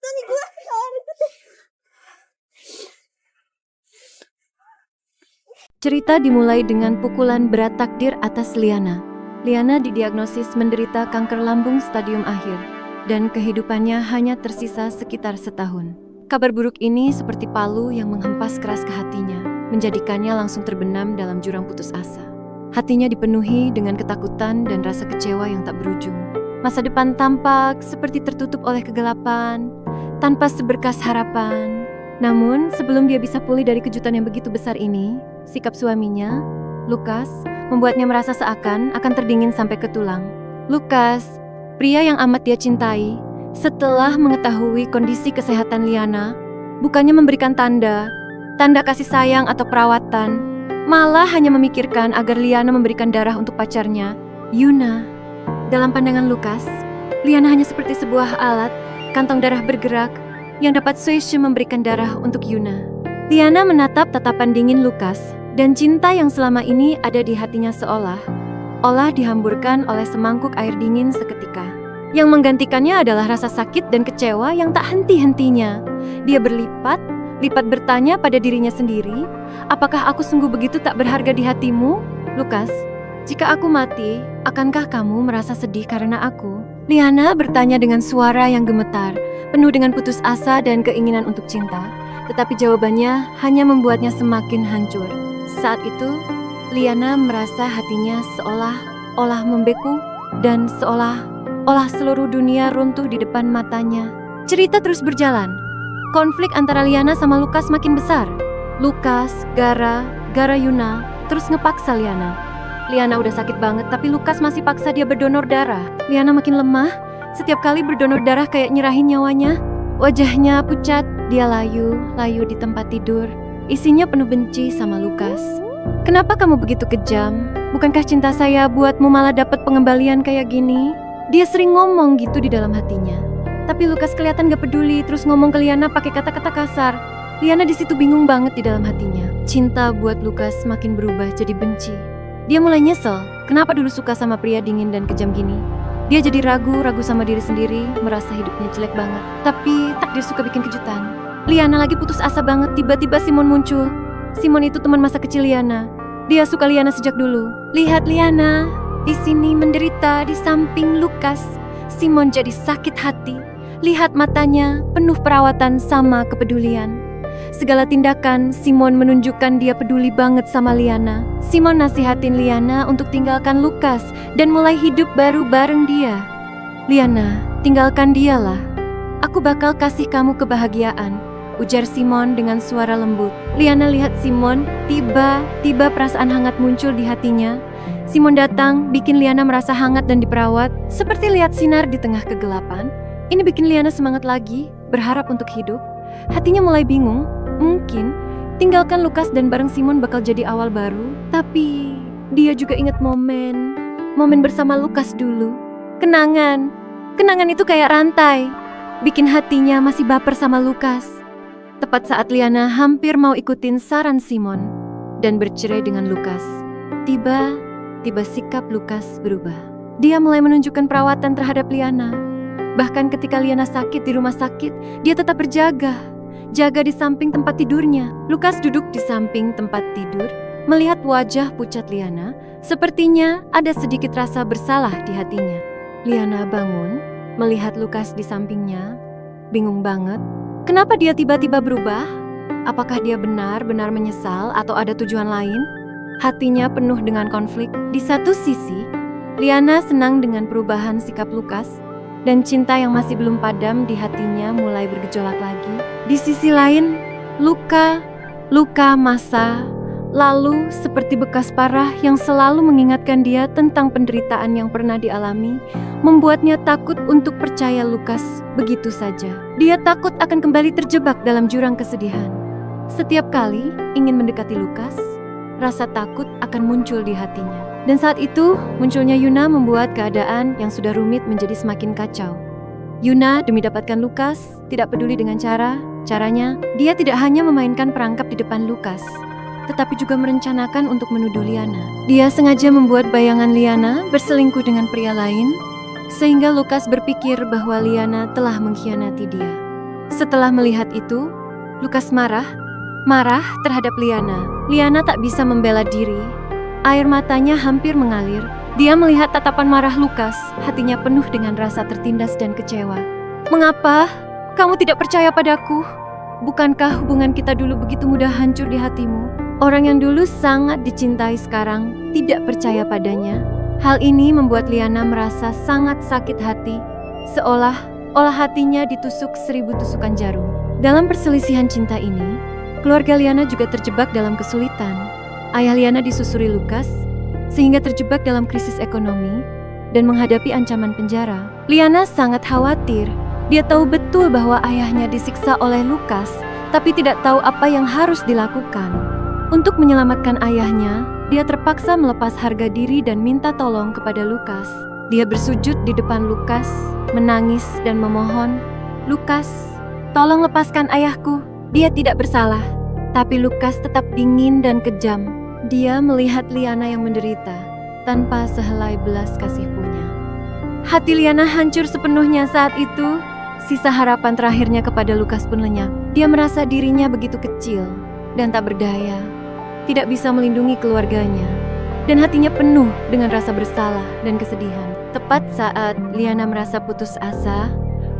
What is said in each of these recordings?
Tadi gue Cerita dimulai dengan pukulan berat takdir atas Liana. Liana didiagnosis menderita kanker lambung stadium akhir, dan kehidupannya hanya tersisa sekitar setahun. Kabar buruk ini seperti palu yang menghempas keras ke hatinya, menjadikannya langsung terbenam dalam jurang putus asa. Hatinya dipenuhi dengan ketakutan dan rasa kecewa yang tak berujung. Masa depan tampak seperti tertutup oleh kegelapan, tanpa seberkas harapan. Namun, sebelum dia bisa pulih dari kejutan yang begitu besar ini, sikap suaminya, Lukas, membuatnya merasa seakan akan terdingin sampai ke tulang. Lukas, pria yang amat dia cintai, setelah mengetahui kondisi kesehatan Liana, bukannya memberikan tanda kasih sayang atau perawatan, malah hanya memikirkan agar Liana memberikan darah untuk pacarnya, Yuna. Dalam pandangan Lukas, Liana hanya seperti sebuah alat, kantong darah bergerak, yang dapat swish memberikan darah untuk Yuna. Liana menatap tatapan dingin Lukas, dan cinta yang selama ini ada di hatinya seolah dihamburkan oleh semangkuk air dingin seketika. Yang menggantikannya adalah rasa sakit dan kecewa yang tak henti-hentinya. Dia berlipat bertanya pada dirinya sendiri, apakah aku sungguh begitu tak berharga di hatimu, Lukas? Jika aku mati, akankah kamu merasa sedih karena aku? Liana bertanya dengan suara yang gemetar, penuh dengan putus asa dan keinginan untuk cinta, tetapi jawabannya hanya membuatnya semakin hancur. Saat itu, Liana merasa hatinya seolah-olah membeku dan seolah-olah seluruh dunia runtuh di depan matanya. Cerita terus berjalan. Konflik antara Liana sama Lukas makin besar. Lukas, gara Yuna, terus ngepaksa Liana. Liana udah sakit banget, tapi Lukas masih paksa dia berdonor darah. Liana makin lemah, setiap kali berdonor darah kayak nyerahin nyawanya. Wajahnya pucat, dia layu di tempat tidur. Isinya penuh benci sama Lukas. Kenapa kamu begitu kejam? Bukankah cinta saya buatmu malah dapat pengembalian kayak gini? Dia sering ngomong gitu di dalam hatinya. Tapi Lukas kelihatan gak peduli, terus ngomong ke Liana pakai kata-kata kasar. Liana di situ bingung banget di dalam hatinya. Cinta buat Lukas makin berubah jadi benci. Dia mulai nyesel, kenapa dulu suka sama pria dingin dan kejam gini. Dia jadi ragu sama diri sendiri, merasa hidupnya jelek banget. Tapi takdir suka bikin kejutan. Liana lagi putus asa banget, tiba-tiba Simon muncul. Simon itu teman masa kecil Liana. Dia suka Liana sejak dulu. Lihat Liana, di sini menderita di samping Lukas. Simon jadi sakit hati. Lihat matanya, penuh perawatan sama kepedulian. Segala tindakan, Simon menunjukkan dia peduli banget sama Liana. Simon nasihatin Liana untuk tinggalkan Lukas dan mulai hidup baru bareng dia. Liana, tinggalkan dialah. Aku bakal kasih kamu kebahagiaan, ujar Simon dengan suara lembut. Liana lihat Simon, tiba-tiba perasaan hangat muncul di hatinya. Simon datang, bikin Liana merasa hangat dan diperawat, seperti lihat sinar di tengah kegelapan. Ini bikin Liana semangat lagi, berharap untuk hidup. Hatinya mulai bingung, mungkin tinggalkan Lukas dan bareng Simon bakal jadi awal baru. Tapi dia juga ingat momen bersama Lukas dulu. Kenangan itu kayak rantai, bikin hatinya masih baper sama Lukas. Tepat saat Liana hampir mau ikutin saran Simon dan bercerai dengan Lukas, tiba sikap Lukas berubah. Dia mulai menunjukkan perawatan terhadap Liana. Bahkan ketika Liana sakit di rumah sakit, dia tetap jaga di samping tempat tidurnya. Lukas duduk di samping tempat tidur, melihat wajah pucat Liana. Sepertinya ada sedikit rasa bersalah di hatinya. Liana bangun, melihat Lukas di sampingnya, bingung banget. Kenapa dia tiba-tiba berubah? Apakah dia benar-benar menyesal atau ada tujuan lain? Hatinya penuh dengan konflik. Di satu sisi, Liana senang dengan perubahan sikap Lukas, dan cinta yang masih belum padam di hatinya mulai bergejolak lagi. Di sisi lain, luka masa lalu seperti bekas parah yang selalu mengingatkan dia tentang penderitaan yang pernah dialami, membuatnya takut untuk percaya Lukas begitu saja. Dia takut akan kembali terjebak dalam jurang kesedihan. Setiap kali ingin mendekati Lukas, rasa takut akan muncul di hatinya. Dan saat itu, munculnya Yuna membuat keadaan yang sudah rumit menjadi semakin kacau. Yuna demi dapatkan Lukas, tidak peduli dengan caranya, dia tidak hanya memainkan perangkap di depan Lukas, tetapi juga merencanakan untuk menuduh Liana. Dia sengaja membuat bayangan Liana berselingkuh dengan pria lain, sehingga Lukas berpikir bahwa Liana telah mengkhianati dia. Setelah melihat itu, Lukas marah terhadap Liana. Liana tak bisa membela diri. Air matanya hampir mengalir. Dia melihat tatapan marah Lukas, hatinya penuh dengan rasa tertindas dan kecewa. "Mengapa kamu tidak percaya padaku? Bukankah hubungan kita dulu begitu mudah hancur di hatimu?" Orang yang dulu sangat dicintai sekarang tidak percaya padanya. Hal ini membuat Liana merasa sangat sakit hati, seolah-olah hatinya ditusuk 1000 tusukan jarum. Dalam perselisihan cinta ini, keluarga Liana juga terjebak dalam kesulitan. Ayah Liana disusuri Lukas, sehingga terjebak dalam krisis ekonomi dan menghadapi ancaman penjara. Liana sangat khawatir. Dia tahu betul bahwa ayahnya disiksa oleh Lukas, tapi tidak tahu apa yang harus dilakukan. Untuk menyelamatkan ayahnya, dia terpaksa melepas harga diri dan minta tolong kepada Lukas. Dia bersujud di depan Lukas, menangis dan memohon, "Lukas, tolong lepaskan ayahku. Dia tidak bersalah." Tapi Lukas tetap dingin dan kejam. Dia melihat Liana yang menderita, tanpa sehelai belas kasih punya. Hati Liana hancur sepenuhnya saat itu. Sisa harapan terakhirnya kepada Lukas pun lenyap. Dia merasa dirinya begitu kecil dan tak berdaya, tidak bisa melindungi keluarganya, dan hatinya penuh dengan rasa bersalah dan kesedihan. Tepat saat Liana merasa putus asa,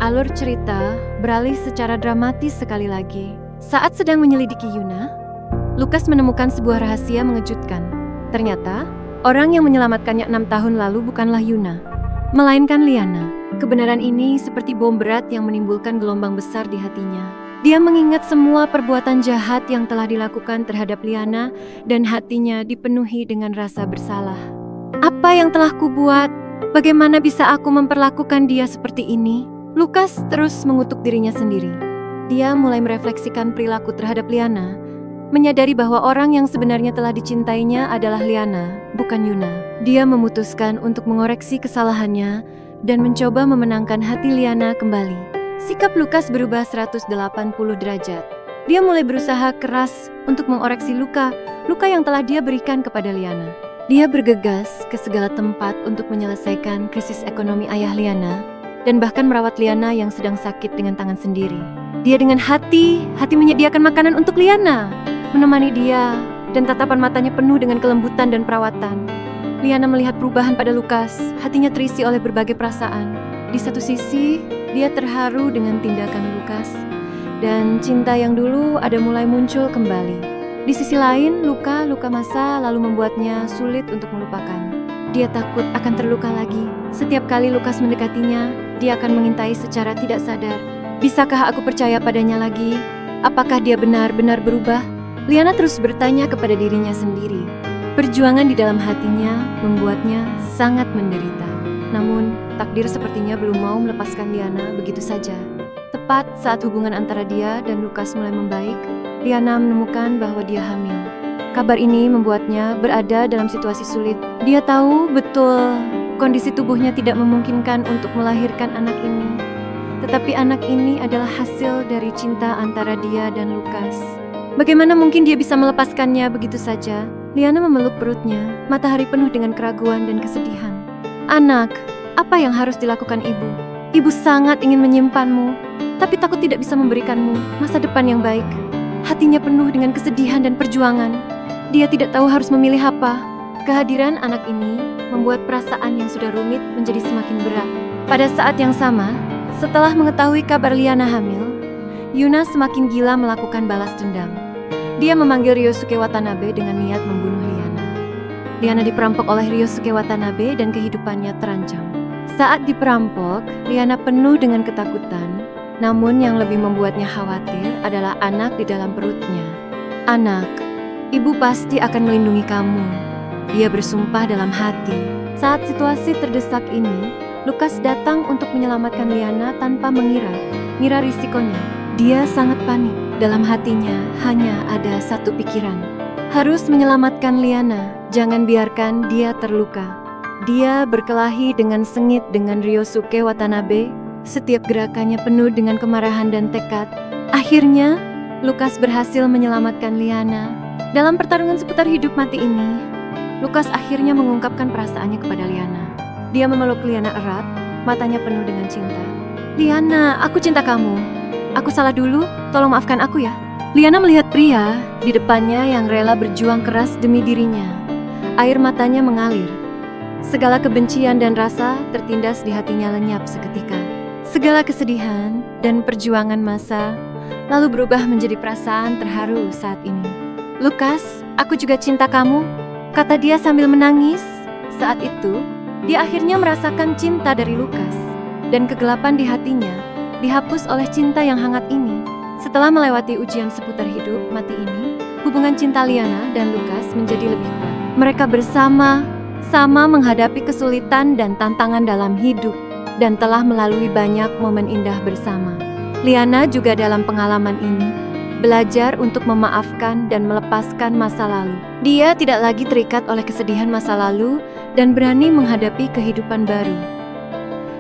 alur cerita beralih secara dramatis sekali lagi. Saat sedang menyelidiki Yuna, Lukas menemukan sebuah rahasia mengejutkan. Ternyata, orang yang menyelamatkannya 6 tahun lalu bukanlah Yuna, melainkan Liana. Kebenaran ini seperti bom berat yang menimbulkan gelombang besar di hatinya. Dia mengingat semua perbuatan jahat yang telah dilakukan terhadap Liana dan hatinya dipenuhi dengan rasa bersalah. Apa yang telah kubuat? Bagaimana bisa aku memperlakukan dia seperti ini? Lukas terus mengutuk dirinya sendiri. Dia mulai merefleksikan perilaku terhadap Liana, menyadari bahwa orang yang sebenarnya telah dicintainya adalah Liana, bukan Yuna. Dia memutuskan untuk mengoreksi kesalahannya dan mencoba memenangkan hati Liana kembali. Sikap Lukas berubah 180 derajat. Dia mulai berusaha keras untuk mengoreksi luka yang telah dia berikan kepada Liana. Dia bergegas ke segala tempat untuk menyelesaikan krisis ekonomi ayah Liana dan bahkan merawat Liana yang sedang sakit dengan tangan sendiri. Dia dengan hati menyediakan makanan untuk Liana, menemani dia, dan tatapan matanya penuh dengan kelembutan dan perawatan. Liana melihat perubahan pada Lukas, hatinya terisi oleh berbagai perasaan. Di satu sisi, dia terharu dengan tindakan Lukas, dan cinta yang dulu ada mulai muncul kembali. Di sisi lain, luka masa lalu membuatnya sulit untuk melupakan. Dia takut akan terluka lagi. Setiap kali Lukas mendekatinya, dia akan mengintai secara tidak sadar. Bisakah aku percaya padanya lagi? Apakah dia benar-benar berubah? Liana terus bertanya kepada dirinya sendiri. Perjuangan di dalam hatinya membuatnya sangat menderita. Namun, takdir sepertinya belum mau melepaskan Liana begitu saja. Tepat saat hubungan antara dia dan Lukas mulai membaik, Liana menemukan bahwa dia hamil. Kabar ini membuatnya berada dalam situasi sulit. Dia tahu betul kondisi tubuhnya tidak memungkinkan untuk melahirkan anak ini. Tetapi anak ini adalah hasil dari cinta antara dia dan Lukas. Bagaimana mungkin dia bisa melepaskannya begitu saja? Liana memeluk perutnya, matahari penuh dengan keraguan dan kesedihan. "Anak, apa yang harus dilakukan ibu? Ibu sangat ingin menyimpanmu, tapi takut tidak bisa memberikanmu masa depan yang baik." Hatinya penuh dengan kesedihan dan perjuangan. Dia tidak tahu harus memilih apa. Kehadiran anak ini membuat perasaan yang sudah rumit menjadi semakin berat. Pada saat yang sama, setelah mengetahui kabar Liana hamil, Yuna semakin gila melakukan balas dendam. Dia memanggil Ryosuke Watanabe dengan niat membunuh Liana. Liana diperampok oleh Ryosuke Watanabe dan kehidupannya terancam. Saat diperampok, Liana penuh dengan ketakutan. Namun yang lebih membuatnya khawatir adalah anak di dalam perutnya. "Anak, ibu pasti akan melindungi kamu," dia bersumpah dalam hati. Saat situasi terdesak ini, Lukas datang untuk menyelamatkan Liana tanpa mengira risikonya. Dia sangat panik. Dalam hatinya hanya ada satu pikiran. Harus menyelamatkan Liana, jangan biarkan dia terluka. Dia berkelahi dengan sengit dengan Ryosuke Watanabe. Setiap gerakannya penuh dengan kemarahan dan tekad. Akhirnya, Lukas berhasil menyelamatkan Liana. Dalam pertarungan seputar hidup mati ini, Lukas akhirnya mengungkapkan perasaannya kepada Liana. Dia memeluk Liana erat, matanya penuh dengan cinta. Liana, aku cinta kamu. Aku salah dulu, tolong maafkan aku ya. Liana melihat pria di depannya yang rela berjuang keras demi dirinya. Air matanya mengalir. Segala kebencian dan rasa tertindas di hatinya lenyap seketika. Segala kesedihan dan perjuangan masa lalu berubah menjadi perasaan terharu saat ini. Lukas, aku juga cinta kamu, kata dia sambil menangis. Saat itu, dia akhirnya merasakan cinta dari Lukas. Dan kegelapan di hatinya dihapus oleh cinta yang hangat ini. Setelah melewati ujian seputar hidup mati ini, hubungan cinta Liana dan Lukas menjadi lebih kuat. Mereka bersama-sama menghadapi kesulitan dan tantangan dalam hidup dan telah melalui banyak momen indah bersama. Liana juga dalam pengalaman ini belajar untuk memaafkan dan melepaskan masa lalu. Dia tidak lagi terikat oleh kesedihan masa lalu dan berani menghadapi kehidupan baru.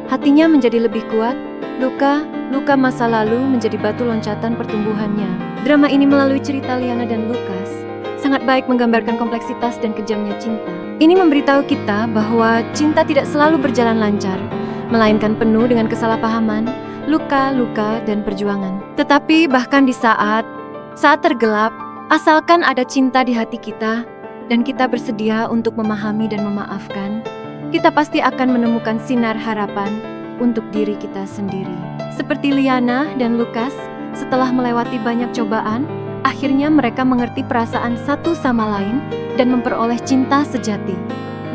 Hatinya menjadi lebih kuat, luka masa lalu menjadi batu loncatan pertumbuhannya. Drama ini melalui cerita Liana dan Lukas sangat baik menggambarkan kompleksitas dan kejamnya cinta. Ini memberitahu kita bahwa cinta tidak selalu berjalan lancar, melainkan penuh dengan kesalahpahaman, luka, dan perjuangan. Tetapi bahkan di saat tergelap, asalkan ada cinta di hati kita dan kita bersedia untuk memahami dan memaafkan, kita pasti akan menemukan sinar harapan untuk diri kita sendiri. Seperti Liana dan Lukas, setelah melewati banyak cobaan, akhirnya mereka mengerti perasaan satu sama lain dan memperoleh cinta sejati.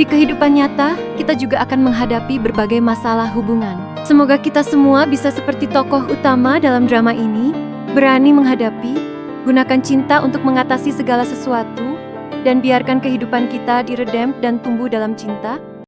Di kehidupan nyata, kita juga akan menghadapi berbagai masalah hubungan. Semoga kita semua bisa seperti tokoh utama dalam drama ini, berani menghadapi, gunakan cinta untuk mengatasi segala sesuatu, dan biarkan kehidupan kita diredam dan tumbuh dalam cinta,